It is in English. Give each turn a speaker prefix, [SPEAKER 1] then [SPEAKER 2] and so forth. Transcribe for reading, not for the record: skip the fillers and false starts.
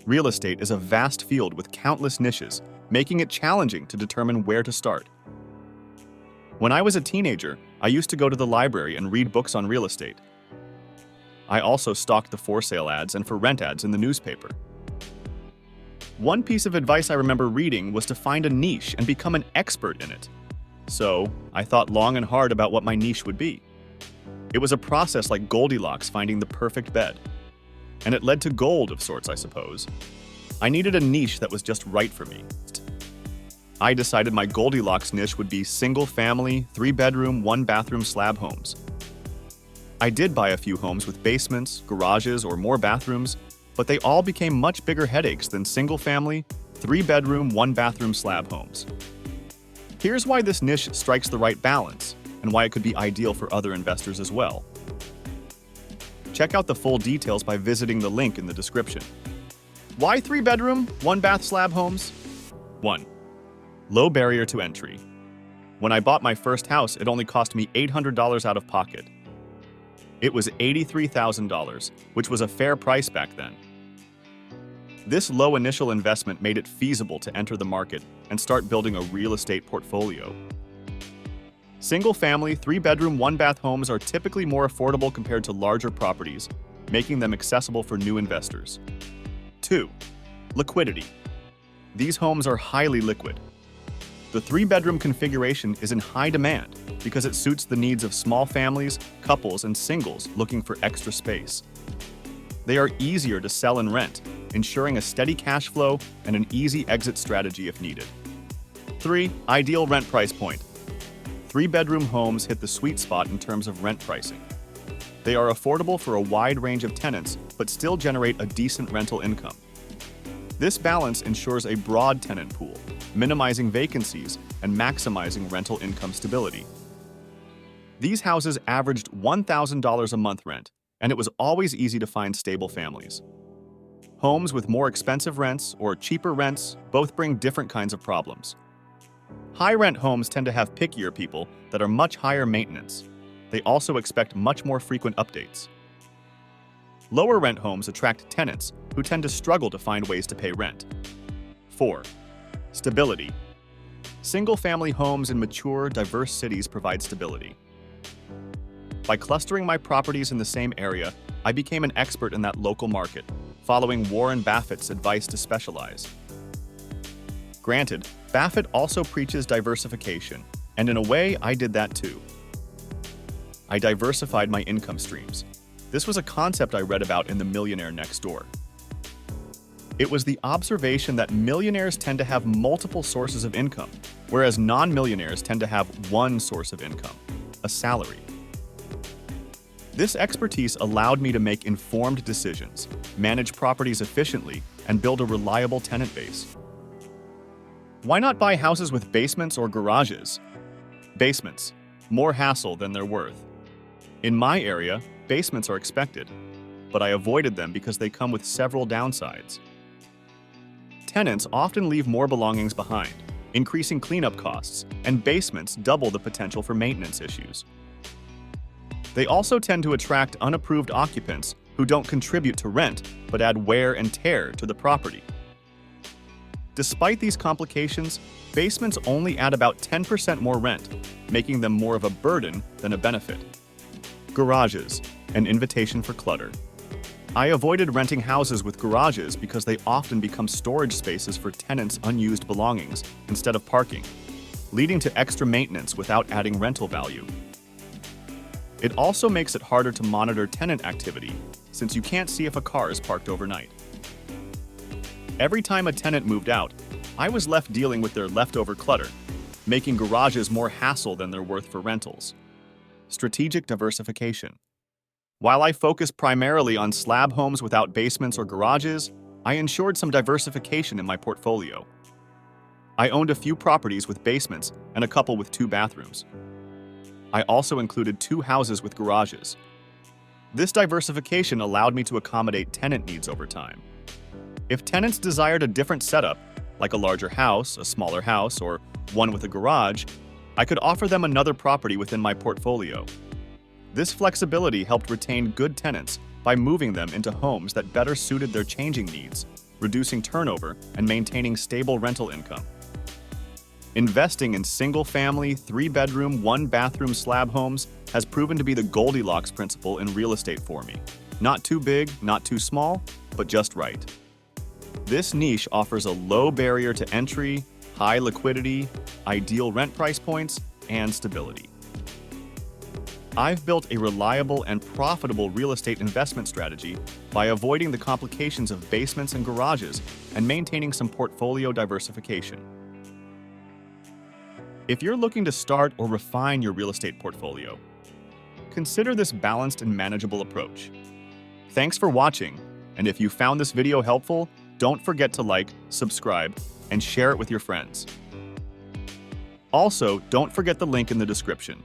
[SPEAKER 1] Real estate is a vast field with countless niches, making it challenging to determine where to start. When I was a teenager, I used to go to the library and read books on real estate. I also stalked the for sale ads and for rent ads in the newspaper. One piece of advice I remember reading was to find a niche and become an expert in it. So, I thought long and hard about what my niche would be. It was a process like Goldilocks finding the perfect bed. And it led to gold of sorts, I suppose. I needed a niche that was just right for me. I decided my Goldilocks niche would be single-family, 3-bedroom, 1-bathroom slab homes. I did buy a few homes with basements, garages, or more bathrooms, but they all became much bigger headaches than single-family, 3-bedroom, 1-bathroom slab homes. Here's why this niche strikes the right balance, and why it could be ideal for other investors as well. Check out the full details by visiting the link in the description. Why 3-bedroom, 1-bath slab homes? 1. Low barrier to entry. When I bought my first house, it only cost me $800 out of pocket. It was $83,000, which was a fair price back then. This low initial investment made it feasible to enter the market and start building a real estate portfolio. Single-family, 3-bedroom, 1-bath homes are typically more affordable compared to larger properties, making them accessible for new investors. 2. Liquidity. These homes are highly liquid. The 3-bedroom configuration is in high demand because it suits the needs of small families, couples, and singles looking for extra space. They are easier to sell and rent, ensuring a steady cash flow and an easy exit strategy if needed. 3. Ideal rent price point. 3-bedroom homes hit the sweet spot in terms of rent pricing. They are affordable for a wide range of tenants, but still generate a decent rental income. This balance ensures a broad tenant pool, minimizing vacancies and maximizing rental income stability. These houses averaged $1,000 a month rent, and it was always easy to find stable families. Homes with more expensive rents or cheaper rents both bring different kinds of problems. High-rent homes tend to have pickier people that are much higher maintenance. They also expect much more frequent updates. Lower-rent homes attract tenants who tend to struggle to find ways to pay rent. 4. Stability. Single-family homes in mature, diverse cities provide stability. By clustering my properties in the same area, I became an expert in that local market, following Warren Buffett's advice to specialize. Granted, Buffett also preaches diversification, and in a way, I did that too. I diversified my income streams. This was a concept I read about in The Millionaire Next Door. It was the observation that millionaires tend to have multiple sources of income, whereas non-millionaires tend to have one source of income, a salary. This expertise allowed me to make informed decisions, manage properties efficiently, and build a reliable tenant base. Why not buy houses with basements or garages? Basements. More hassle than they're worth. In my area, basements are expected, but I avoided them because they come with several downsides. Tenants often leave more belongings behind, increasing cleanup costs, and basements double the potential for maintenance issues. They also tend to attract unapproved occupants who don't contribute to rent, but add wear and tear to the property. Despite these complications, basements only add about 10% more rent, making them more of a burden than a benefit. Garages, an invitation for clutter. I avoided renting houses with garages because they often become storage spaces for tenants' unused belongings instead of parking, leading to extra maintenance without adding rental value. It also makes it harder to monitor tenant activity, since you can't see if a car is parked overnight. Every time a tenant moved out, I was left dealing with their leftover clutter, making garages more hassle than they're worth for rentals. Strategic diversification. While I focused primarily on slab homes without basements or garages, I ensured some diversification in my portfolio. I owned a few properties with basements and a couple with 2 bathrooms. I also included 2 houses with garages. This diversification allowed me to accommodate tenant needs over time. If tenants desired a different setup, like a larger house, a smaller house, or one with a garage, I could offer them another property within my portfolio. This flexibility helped retain good tenants by moving them into homes that better suited their changing needs, reducing turnover and maintaining stable rental income. Investing in single-family, 3-bedroom, 1-bathroom slab homes has proven to be the Goldilocks principle in real estate for me. Not too big, not too small, but just right. This niche offers a low barrier to entry, high liquidity, ideal rent price points, and stability. I've built a reliable and profitable real estate investment strategy by avoiding the complications of basements and garages and maintaining some portfolio diversification. If you're looking to start or refine your real estate portfolio, consider this balanced and manageable approach. Thanks for watching, and if you found this video helpful, don't forget to like, subscribe, and share it with your friends. Also, don't forget the link in the description.